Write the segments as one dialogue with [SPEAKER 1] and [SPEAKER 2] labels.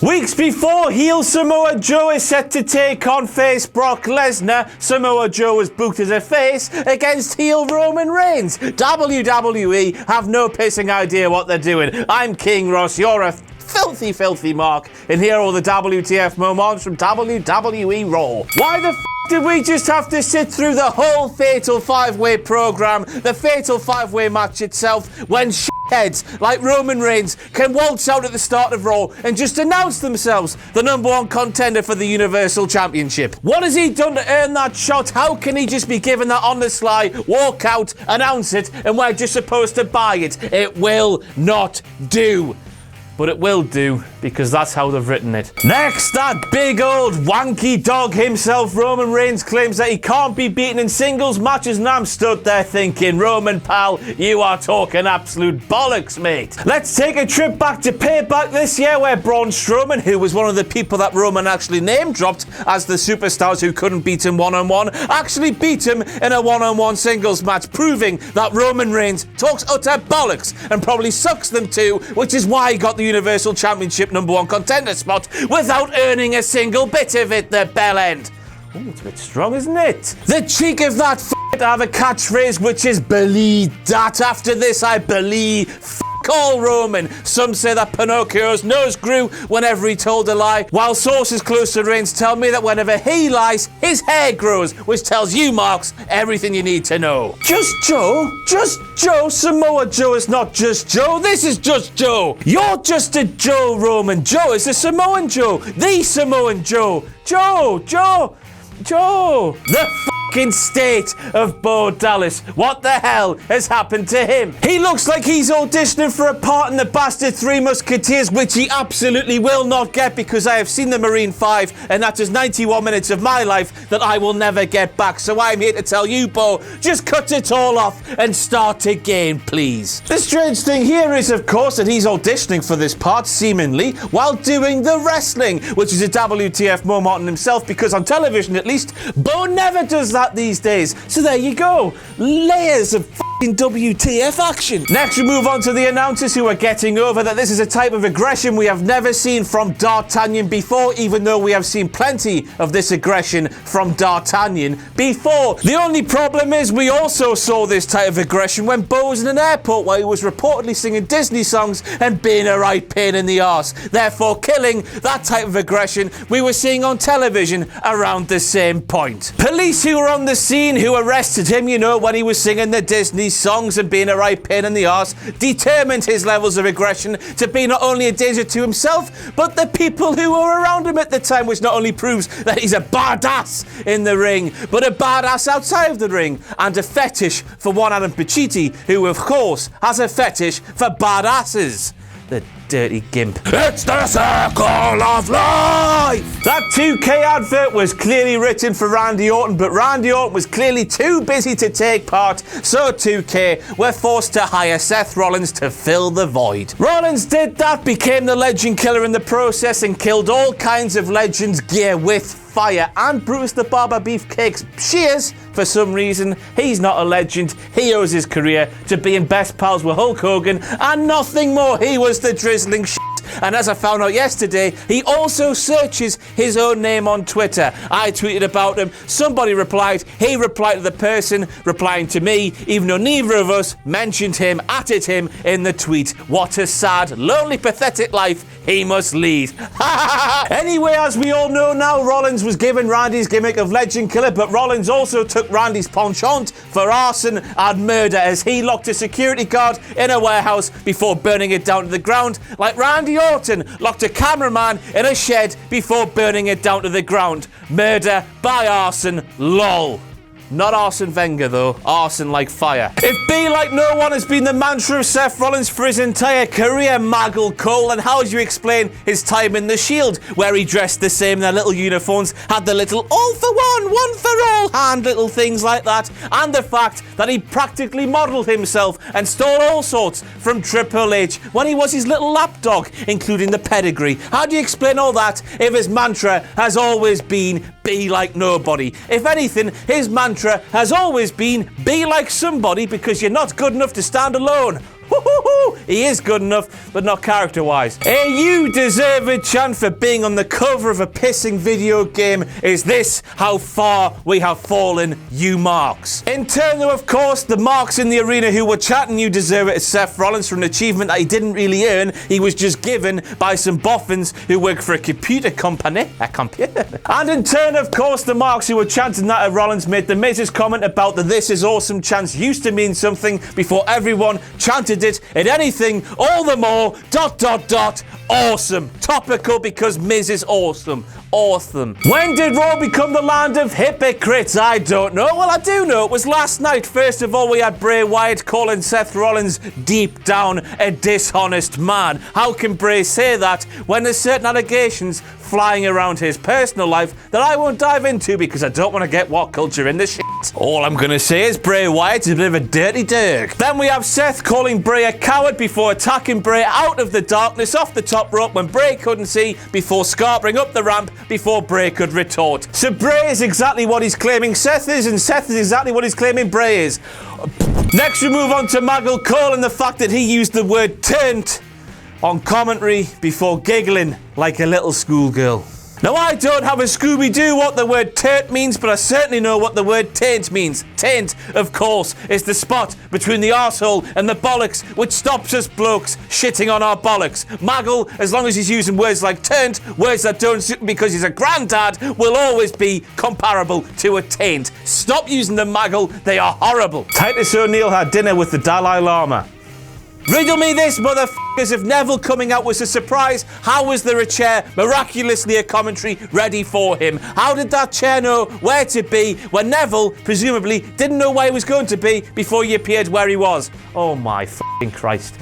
[SPEAKER 1] Weeks before heel Samoa Joe is set to take on face Brock Lesnar, Samoa Joe was booked as a face against heel Roman Reigns. WWE have no pissing idea what they're doing. I'm King Ross, you're a filthy Mark, and here are all the WTF moments from WWE Raw. Why the did we just have to sit through the whole Fatal 5-Way program, the Fatal 5-Way match itself, when shitheads like Roman Reigns can waltz out at the start of Raw and just announce themselves the #1 contender for the Universal Championship? What has he done to earn that shot? How can he just be given that on the sly, walk out, announce it, and we're just supposed to buy it? It will not do. But it will do, because that's how they've written it. Next, that big old wanky dog himself, Roman Reigns, claims that he can't be beaten in singles matches, and I'm stood there thinking, Roman pal, you are talking absolute bollocks, mate. Let's take a trip back to Payback this year, where Braun Strowman, who was one of the people that Roman actually name-dropped as the superstars who couldn't beat him one-on-one, actually beat him in a one-on-one singles match, proving that Roman Reigns talks utter bollocks and probably sucks them too, which is why he got the Universal Championship #1 contender spot without earning a single bit of it, the bell end. Oh, it's a bit strong, isn't it? The cheek of that to have a catchphrase which is believe that. After this, I believe all Roman. Some say that Pinocchio's nose grew whenever he told a lie, while sources close to Reigns tell me that whenever he lies, his hair grows, which tells you, Marks, everything you need to know. Just Joe? Just Joe? Samoa Joe is not just Joe. This is just Joe. You're just a Joe, Roman. Joe is a Samoan Joe. The Samoan Joe. Joe. The fucking state of Bo Dallas. What the hell has happened to him? He looks like he's auditioning for a part in the Bastard Three Musketeers, which he absolutely will not get, because I have seen the Marine 5, and that is 91 minutes of my life that I will never get back. So I'm here to tell you, Bo, just cut it all off and start again, please. The strange thing here is, of course, that he's auditioning for this part, seemingly, while doing the wrestling, which is a WTF moment in himself, because on television, at least, Bo never does that these days. So there you go. Layers of WTF action. Next, we move on to the announcers, who are getting over that this is a type of aggression we have never seen from D'Artagnan before, even though we have seen plenty of this aggression from D'Artagnan before. The only problem is we also saw this type of aggression when Bo was in an airport where he was reportedly singing Disney songs and being a right pain in the arse, therefore killing that type of aggression we were seeing on television around the same point. Police who were on the scene, who arrested him, when he was singing the Disney songs and being a right pain in the arse, determined his levels of aggression to be not only a danger to himself, but the people who were around him at the time, which not only proves that he's a badass in the ring, but a badass outside of the ring, and a fetish for one Adam Pacitti, who of course has a fetish for badasses. The dirty gimp. It's the circle of life! That 2K advert was clearly written for Randy Orton, but Randy Orton was clearly too busy to take part, so 2K were forced to hire Seth Rollins to fill the void. Rollins did that, became the legend killer in the process, and killed all kinds of legends gear with fire. And Brutus the Barber Beefcake's shears, for some reason, he's not a legend. He owes his career to being best pals with Hulk Hogan and nothing more. He was the drizzling shit. And as I found out yesterday, he also searches his own name on Twitter. I tweeted about him, somebody replied, he replied to the person replying to me, even though neither of us mentioned him, atted him in the tweet. What a sad, lonely, pathetic life he must lead. Anyway, as we all know now, Rollins was given Randy's gimmick of legend killer, but Rollins also took Randy's penchant for arson and murder, as he locked a security guard in a warehouse before burning it down to the ground, like Randy Orton locked a cameraman in a shed before burning it down to the ground. Murder by arson, lol. Not Arsene Wenger, though. Arson like fire. If be like no one has been the mantra of Seth Rollins for his entire career, Maggle Cole, then how do you explain his time in The Shield, where he dressed the same in their little uniforms, had the little all for one for all hand little things like that, and the fact that he practically modelled himself and stole all sorts from Triple H when he was his little lapdog, including the pedigree? How do you explain all that if his mantra has always been be like nobody? If anything, his mantra has always been be like somebody, because you're not good enough to stand alone. he is good enough, but not character-wise. A you deserve a chant for being on the cover of a pissing video game. Is this how far we have fallen, you marks? In turn, though, of course, the marks in the arena who were chanting you deserve it is Seth Rollins for an achievement that he didn't really earn. He was just given by some boffins who work for a computer company. A computer. And in turn, of course, the marks who were chanting that at Rollins made the Miz's comment about the "this is awesome" chants used to mean something before everyone chanted it at anything all the more ... awesome. Topical because Miz is awesome. Awesome. When did Raw become the land of hypocrites? I don't know. Well, I do know. It was last night. First of all, we had Bray Wyatt calling Seth Rollins deep down a dishonest man. How can Bray say that when there's certain allegations flying around his personal life that I won't dive into because I don't want to get WhatCulture in the shit? All I'm going to say is Bray Wyatt is a bit of a dirty Dirk. Then we have Seth calling Bray a coward before attacking Bray out of the darkness off the top rope when Bray couldn't see, before scarpering up the ramp before Bray could retort. So Bray is exactly what he's claiming Seth is, and Seth is exactly what he's claiming Bray is. Next we move on to Maggle Cole and the fact that he used the word "turnt" on commentary before giggling like a little schoolgirl. Now, I don't have a Scooby-Doo what the word "turnt" means, but I certainly know what the word "taint" means. Taint, of course, is the spot between the arsehole and the bollocks which stops us blokes shitting on our bollocks. Maggle, as long as he's using words like "turnt," words that don't suit him because he's a granddad, will always be comparable to a taint. Stop using them, Maggle. They are horrible. Titus O'Neil had dinner with the Dalai Lama. Riddle me this, motherfuckers. If Neville coming out was a surprise, how was there a chair, miraculously a commentary, ready for him? How did that chair know where to be when Neville, presumably, didn't know where he was going to be before he appeared where he was? Oh my fucking Christ.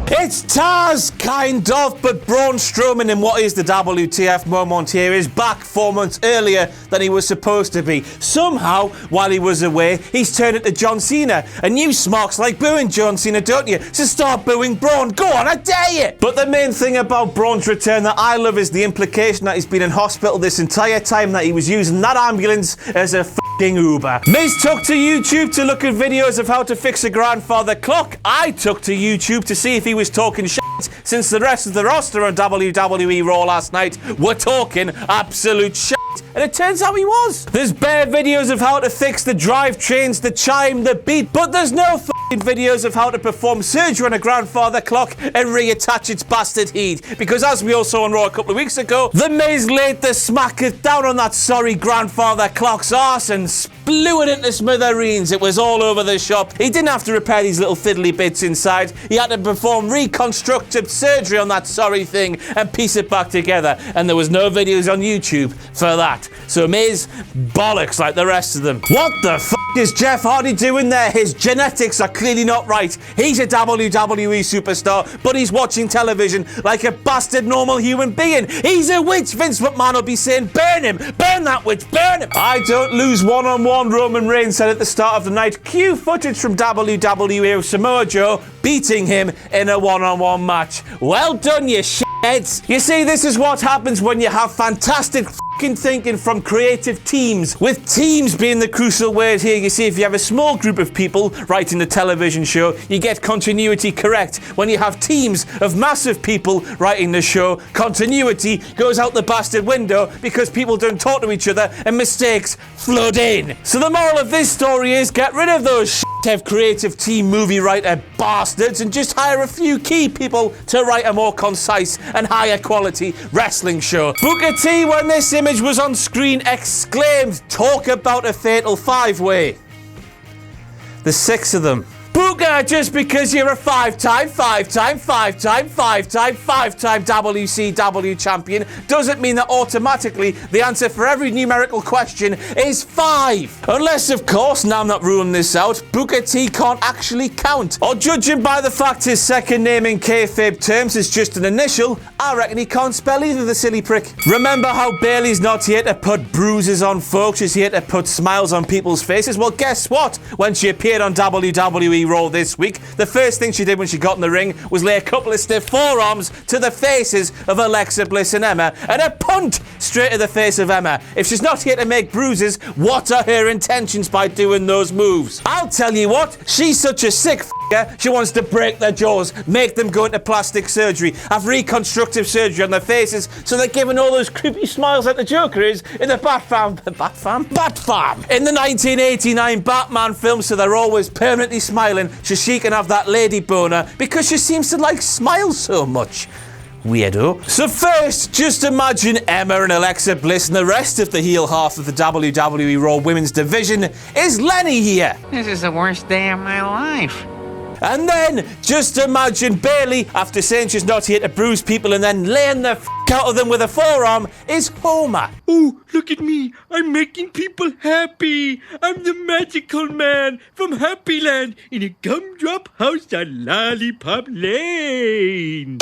[SPEAKER 1] It's Taz, kind of, but Braun Strowman in what is the WTF moment here is back 4 months earlier than he was supposed to be. Somehow, while he was away, he's turned into John Cena. And you smarks like booing John Cena, don't you? So start booing Braun. Go on, I dare you! But the main thing about Braun's return that I love is the implication that he's been in hospital this entire time, that he was using that ambulance as a f***ing Uber. Miz took to YouTube to look at videos of how to fix a grandfather clock. I took to YouTube to see if he was talking shit, since the rest of the roster on WWE Raw last night were talking absolute shit. And it turns out he was. There's bare videos of how to fix the drivetrains, the chime, the beat, but there's no f***ing videos of how to perform surgery on a grandfather clock and reattach its bastard heat. Because as we all saw on Raw a couple of weeks ago, The Miz laid the smackers down on that sorry grandfather clock's arse and blew it into smithereens. It was all over the shop. He didn't have to repair these little fiddly bits inside. He had to perform reconstructive surgery on that sorry thing and piece it back together. And there was no videos on YouTube for that. So Miz, bollocks like the rest of them. What the f*** is Jeff Hardy doing there? His genetics are clearly not right. He's a WWE superstar, but he's watching television like a bastard normal human being. He's a witch. Vince McMahon will be saying, burn him, burn that witch, burn him. I don't lose one-on-one, Roman Reigns said at the start of the night. Cue footage from WWE of Samoa Joe beating him in a one-on-one match. Well done, you shitheads. You see, this is what happens when you have fantastic thinking from creative teams, with teams being the crucial word here. You see, if you have a small group of people writing the television show, you get continuity correct. When you have teams of massive people writing the show, continuity goes out the bastard window because people don't talk to each other and mistakes flood in. So the moral of this story is get rid of those creative team movie writer bastards and just hire a few key people to write a more concise and higher quality wrestling show. Booker T, when this image was on screen, exclaimed, talk about a fatal five-way. The six of them. Booker, just because you're a five-time WCW champion doesn't mean that automatically the answer for every numerical question is 5. Unless, of course, now I'm not ruling this out, Booker T can't actually count. Or judging by the fact his second name in kayfabe terms is just an initial, I reckon he can't spell either, the silly prick. Remember how Bayley's not here to put bruises on folks, she's here to put smiles on people's faces? Well, guess what? When she appeared on WWE Raw Raw this week, the first thing she did when she got in the ring was lay a couple of stiff forearms to the faces of Alexa Bliss and Emma, and a punt straight to the face of Emma. If she's not here to make bruises, what are her intentions by doing those moves? I'll tell you what, she's such a sick f***er, she wants to break their jaws, make them go into plastic surgery, have reconstructive surgery on their faces, so they're giving all those creepy smiles like the Joker is in the Bat Farm. In the 1989 Batman film, so they're always permanently smiling so she can have that lady boner because she seems to like smile so much. Weirdo. So first, just imagine Emma and Alexa Bliss and the rest of the heel half of the WWE Raw Women's Division. Is Lenny here?
[SPEAKER 2] This is the worst day of my life.
[SPEAKER 1] And then, just imagine Bailey, after saying she's not here to bruise people and then laying the f*** out of them with a forearm, is Homer.
[SPEAKER 3] Oh, look at me. I'm making people happy. I'm the magical man from Happy Land in a gumdrop house on Lollipop Lane.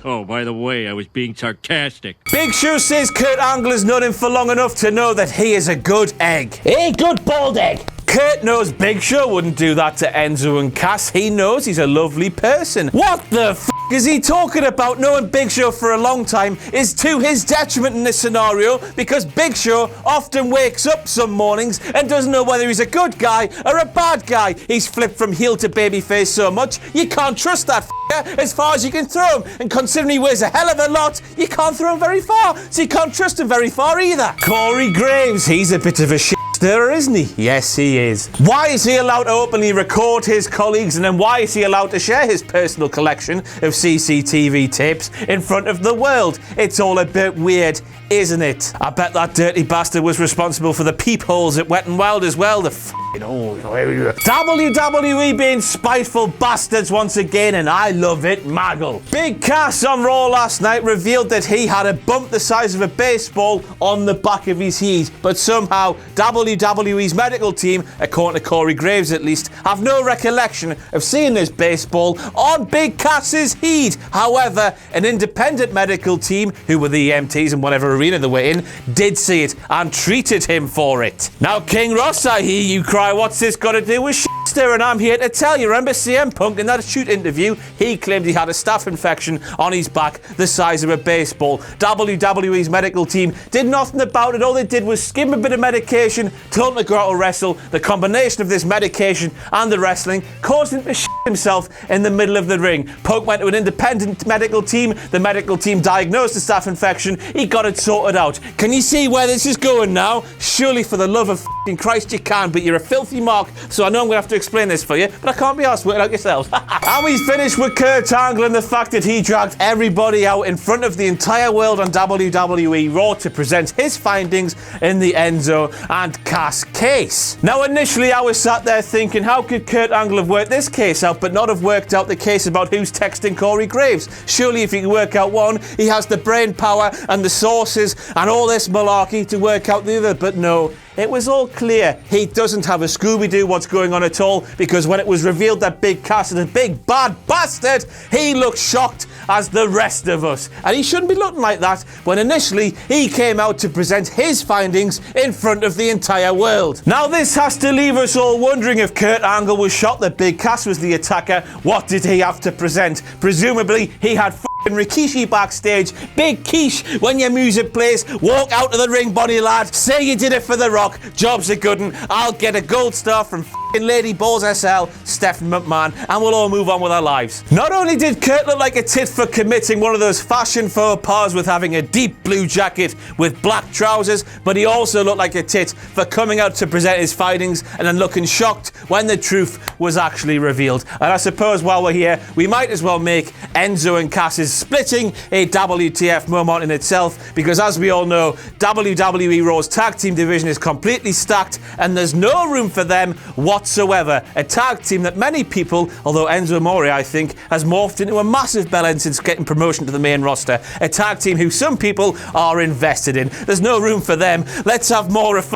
[SPEAKER 3] Oh, by the way, I was being sarcastic.
[SPEAKER 1] Big Show says Kurt Angle's known him for long enough to know that he is a good egg.
[SPEAKER 4] A good boiled egg.
[SPEAKER 1] Kurt knows Big Show wouldn't do that to Enzo and Cass. He knows he's a lovely person. What the f*** is he talking about? Knowing Big Show for a long time is to his detriment in this scenario because Big Show often wakes up some mornings and doesn't know whether he's a good guy or a bad guy. He's flipped from heel to babyface so much, you can't trust that f***er as far as you can throw him. And considering he weighs a hell of a lot, you can't throw him very far, so you can't trust him very far either. Corey Graves, he's a bit of a shit stirrer, isn't he? Yes, he is. Why is he allowed to openly record his colleagues, and then why is he allowed to share his personal collection of CCTV tapes in front of the world? It's all a bit weird, isn't it? I bet that dirty bastard was responsible for the peepholes at Wet n Wild as well. WWE being spiteful bastards once again, and I love it, Maggle. Big Cass on Raw last night revealed that he had a bump the size of a baseball on the back of his heat, but somehow WWE's medical team, according to Corey Graves at least, have no recollection of seeing this baseball on Big Cass's heat. However, an independent medical team, who were the EMTs in whatever arena they were in, did see it and treated him for it. Now, King Ross, I hear you cry, what's this got to do with shit stir? And I'm here to tell you, remember CM Punk in that shoot interview, he claimed he had a staph infection on his back the size of a baseball. WWE's medical team did nothing about it. All they did was give him a bit of medication, told him to go out and wrestle. The combination of this medication and the wrestling caused him to shit himself in the middle of the ring. Punk went to an independent medical team. The medical team diagnosed the staph infection. He got it sorted out. Can you see where this is going now? Surely, for the love of f***ing Christ, you can, but you're a filthy mark, so I know I'm going to have to explain this for you, but I can't be asked, work it out yourselves. And we finished with Kurt Angle and the fact that he dragged everybody out in front of the entire world on WWE Raw to present his findings in the Enzo and Cass case. Now, initially I was sat there thinking, how could Kurt Angle have worked this case out but not have worked out the case about who's texting Corey Graves? Surely if he can work out one, he has the brain power and the sources and all this malarkey to work out the other, but no. It was all clear. He doesn't have a Scooby-Doo what's going on at all, because when it was revealed that Big Cass is a big bad bastard, he looked shocked as the rest of us. And he shouldn't be looking like that when initially he came out to present his findings in front of the entire world. Now this has to leave us all wondering, if Kurt Angle was shocked that Big Cass was the attacker, what did he have to present? Presumably he had Rikishi backstage. Big quiche, when your music plays, walk out of the ring, Bonnie lad, say you did it for The Rock, job's a good un, I'll get a gold star from Lady Balls SL, Stephanie McMahon, and we'll all move on with our lives. Not only did Kurt look like a tit for committing one of those fashion faux pas with having a deep blue jacket with black trousers, but he also looked like a tit for coming out to present his findings and then looking shocked when the truth was actually revealed. And I suppose while we're here, we might as well make Enzo and Cass's splitting a WTF moment in itself, because as we all know, WWE Raw's tag team division is completely stacked and there's no room for them whatsoever. A tag team that many people, although Enzo Amore I think, has morphed into a massive bellend since getting promotion to the main roster. A tag team who some people are invested in. There's no room for them. Let's have more of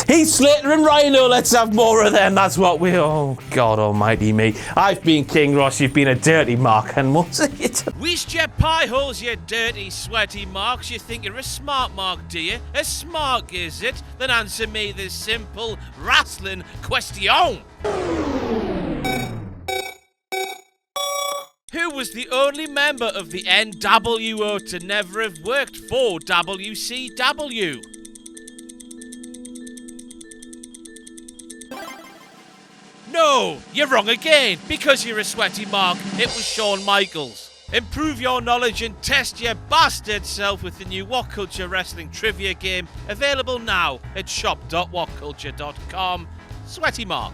[SPEAKER 1] Heath Slater and Rhino, let's have more of them. That's what we... Oh, God almighty me. I've been King Ross, you've been a dirty mark, and what's it?
[SPEAKER 4] Weast your pie holes, you dirty, sweaty marks. You think you're a smart mark, do you? A smart, is it? Then answer me this simple wrestling question. Who was the only member of the NWO to never have worked for WCW? No, you're wrong again, because you're a sweaty mark. It was Shawn Michaels. Improve your knowledge and test your bastard self with the new WhatCulture Wrestling Trivia game, available now at shop.whatculture.com. Sweaty mark.